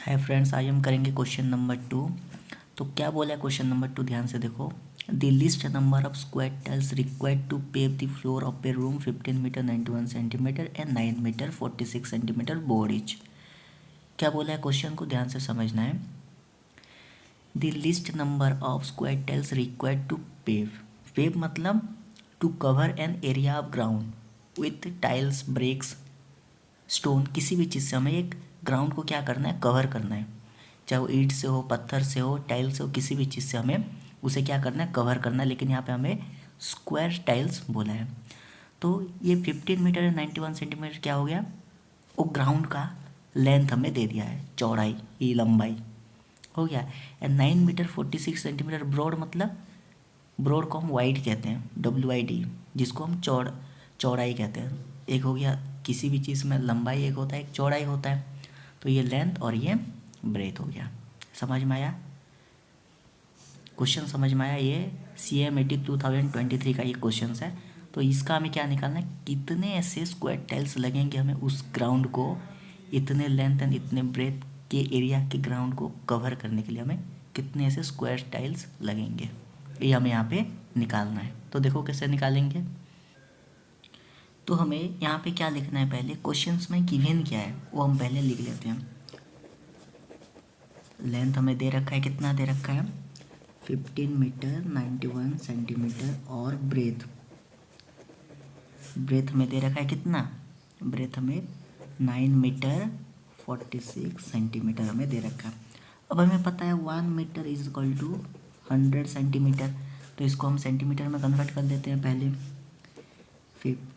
Hi friends, आज हम करेंगे क्वेश्चन नंबर 2। तो क्या बोला है क्वेश्चन नंबर 2, ध्यान से देखो। The least number of square tiles required to pave the floor of a room 15 metre 91 centimetre and 9 metre 46 centimetre broad each. क्या बोला है क्वेश्चन को ध्यान से समझना है। The least number of square tiles required to pave, pave मतलब to cover an area of ground with tiles bricks stone, किसी भी चीज़ से हमें एक ग्राउंड को क्या करना है, कवर करना है। चाहे वो ईंट से हो, पत्थर से हो, टाइल से हो, किसी भी चीज़ से हमें उसे क्या करना है, कवर करना है। लेकिन यहाँ पे हमें स्क्वायर टाइल्स बोला है। तो ये 15 मीटर या 91 सेंटीमीटर क्या हो गया, वो ग्राउंड का लेंथ हमें दे दिया है, चौड़ाई, ये लंबाई हो गया। एंड 9 मीटर 46 सेंटीमीटर ब्रॉड, मतलब ब्रॉड को हम वाइड कहते हैं, WID, जिसको हम चौड़ाई कहते हैं। एक हो गया किसी भी चीज़ में लंबाई एक होता है, एक चौड़ाई होता है। तो ये लेंथ और ये ब्रेथ हो गया। समझ में आया क्वेश्चन, समझ में आया। ये CMAT 2023 का ये क्वेश्चन है। तो इसका हमें क्या निकालना है, कितने ऐसे स्क्वायर टाइल्स लगेंगे हमें उस ग्राउंड को, इतने लेंथ एंड इतने ब्रेथ के एरिया के ग्राउंड को कवर करने के लिए हमें कितने ऐसे स्क्वायर टाइल्स लगेंगे, ये हमें यहाँ पे निकालना है। तो देखो कैसे निकालेंगे। तो हमें यहाँ पे क्या लिखना है, पहले क्वेश्चंस में गिवन क्या है वो हम पहले लिख लेते हैं। लेंथ हमें दे रखा है, कितना दे रखा है, 15 मीटर 91 सेंटीमीटर, और ब्रेथ हमें दे रखा है कितना, ब्रेथ हमें 9 मीटर 46 सेंटीमीटर हमें दे रखा है। अब हमें पता है 1 metre is equal to 100 centimetre. तो इसको हम सेंटीमीटर में कन्वर्ट कर देते हैं पहले। 15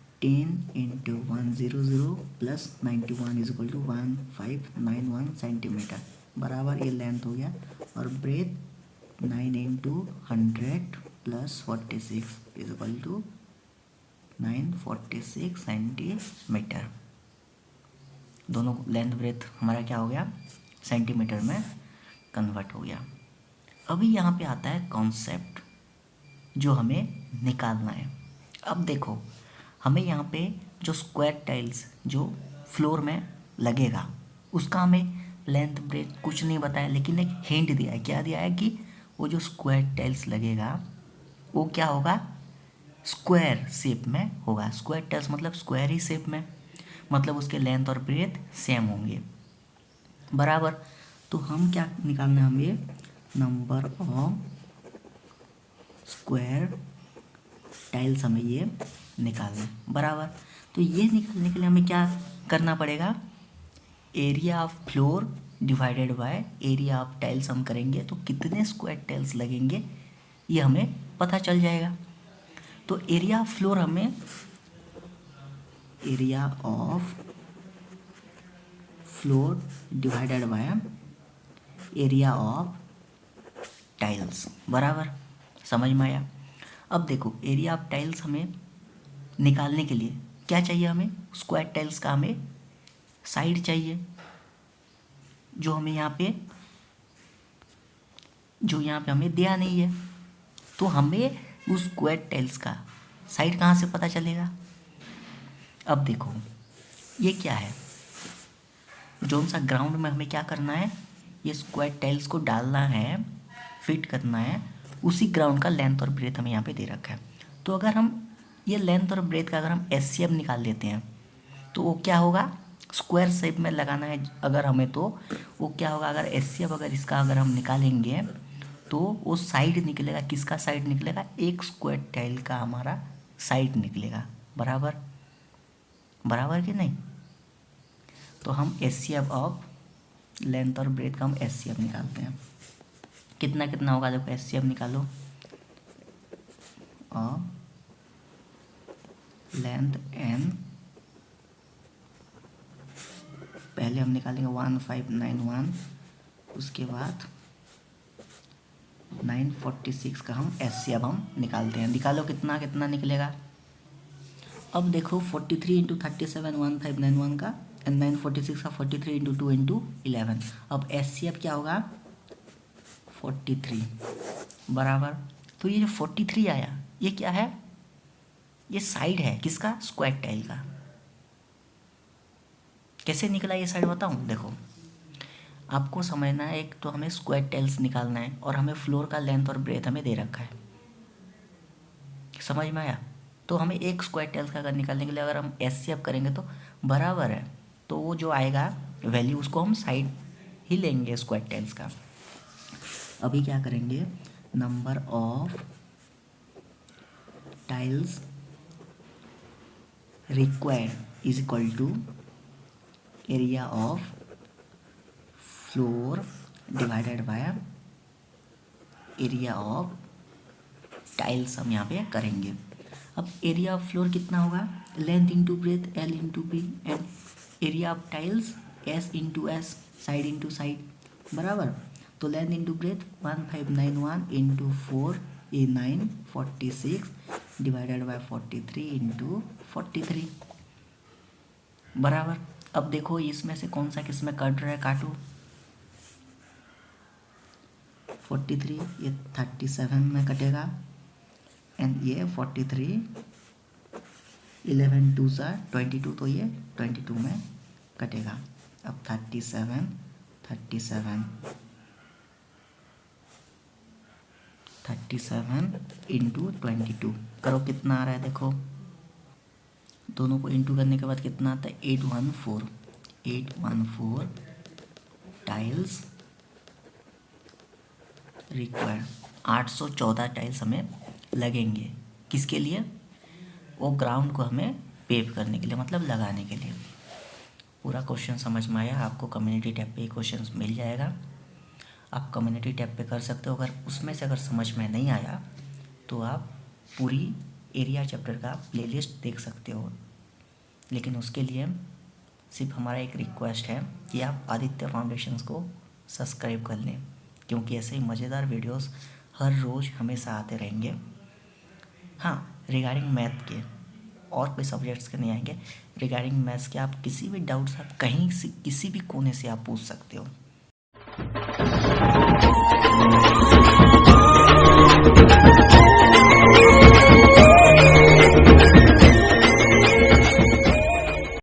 into 100 plus 91 is equal to 1591 centimetre, बराबर ये लेंथ हो गया। और breadth 9 into 100 plus 46 is equal to 946 centimetre. दोनों लेंथ ब्रेथ हमारा क्या हो गया, सेंटीमीटर में कन्वर्ट हो गया। अभी यहाँ पे आता है कॉन्सेप्ट जो हमें निकालना है। अब देखो, हमें यहाँ पे जो स्क्वायर टाइल्स जो फ्लोर में लगेगा उसका हमें लेंथ ब्रेथ कुछ नहीं बताया, लेकिन एक हिंट दिया है। क्या दिया है कि वो जो स्क्वायर टाइल्स लगेगा वो क्या होगा, स्क्वायर शेप में होगा। स्क्वायर टाइल्स मतलब स्क्वायर ही शेप में, मतलब उसके लेंथ और ब्रेथ सेम होंगे, बराबर। तो हम क्या निकालना है, हमें नंबर ऑफ स्क्वायर टाइल्स हमें ये निकालना है, बराबर। तो ये निकालने के लिए हमें क्या करना पड़ेगा, area of floor divided by area of tiles हम करेंगे, तो कितने स्क्वायर टाइल्स लगेंगे ये हमें पता चल जाएगा। तो एरिया ऑफ फ्लोर हमें area of floor divided by area of tiles, बराबर। समझ में आया। अब देखो, एरिया ऑफ टाइल्स हमें निकालने के लिए क्या चाहिए, हमें स्क्वायर टाइल्स का हमें साइड चाहिए, जो यहाँ पे हमें दिया नहीं है। तो हमें उस स्क्वायर टाइल्स का साइड कहाँ से पता चलेगा। अब देखो ये क्या है, जोन सा ग्राउंड में हमें क्या करना है, ये स्क्वायर टाइल्स को डालना है, फिट करना है। उसी ग्राउंड का लेंथ और ब्रेथ हमें यहाँ पे दे रखा है। तो अगर हम ये लेंथ और ब्रेथ का अगर हम SCF निकाल लेते हैं तो वो क्या होगा, स्क्वायर शेप में लगाना है अगर हमें, तो वो क्या होगा, अगर SCF अगर इसका अगर हम निकालेंगे तो वो साइड निकलेगा। किसका साइड निकलेगा, एक स्क्वायर टाइल का हमारा साइड निकलेगा, बराबर, बराबर कि नहीं। तो हम SCF ऑफ लेंथ और ब्रेथ का हम SCF निकालते हैं। कितना कितना होगा, देखो SCF निकालो। और लेंथ एन पहले हम निकालेंगे 1591, उसके बाद 946 का हम SCF हम निकालते हैं। निकालो कितना कितना निकलेगा। अब देखो 43 इंटू 37 1591 का, एंड 946 का 43 इंटू 2 इंटू 11। अब SCF क्या होगा, 43, बराबर। तो ये जो 43 आया ये क्या है, ये साइड है किसका, स्क्वायर टाइल का। कैसे निकला ये साइड बताऊं, देखो आपको समझना है, एक तो हमें स्क्वायर टाइल्स निकालना है और हमें फ्लोर का लेंथ और ब्रेथ हमें दे रखा है, समझ में आया। तो हमें एक स्क्वायर टाइल्स का अगर निकालने के लिए अगर हम एचसीएफ करेंगे तो बराबर है, तो वो जो आएगा वैल्यू उसको हम साइड ही लेंगे स्क्वायर टाइल्स का। अभी क्या करेंगे, number of tiles required is equal to area of floor divided by area of tiles हम यहाँ पे करेंगे। अब एरिया ऑफ फ्लोर कितना होगा, length into breadth L into B, and area of tiles S into S, side into side, बराबर। तो length into breadth 1591 into 4 a 9 46 divided by 43 into 43, बराबर। अब देखो इसमें से कौन सा किस में कट रहा है, काटो। 43 ये 37 में कटेगा, एंड ये 43 11 2 सा 22, तो ये 22 में कटेगा। अब 37 इंटू 22 करो, कितना आ रहा है देखो, दोनों को इंटू करने के बाद कितना आता है, 814 टाइल्स रिक्वायर्ड। 814 टाइल्स हमें लगेंगे, किसके लिए, वो ग्राउंड को हमें पेव करने के लिए, मतलब लगाने के लिए। पूरा क्वेश्चन समझ में आया आपको, कम्युनिटी टैब पे क्वेश्चन मिल जाएगा, आप कम्युनिटी टैब पे कर सकते हो। अगर उसमें से अगर समझ में नहीं आया तो आप पूरी एरिया चैप्टर का प्लेलिस्ट देख सकते हो, लेकिन उसके लिए सिर्फ हमारा एक रिक्वेस्ट है कि आप आदित्य फाउंडेशंस को सब्सक्राइब कर लें, क्योंकि ऐसे ही मज़ेदार वीडियोस हर रोज़ हमेशा आते रहेंगे। हाँ, रिगार्डिंग मैथ के और कोई सब्जेक्ट्स के नहीं आएंगे, रिगार्डिंग मैथ्स के आप किसी भी डाउट्स आप कहीं से किसी भी कोने से आप पूछ सकते हो।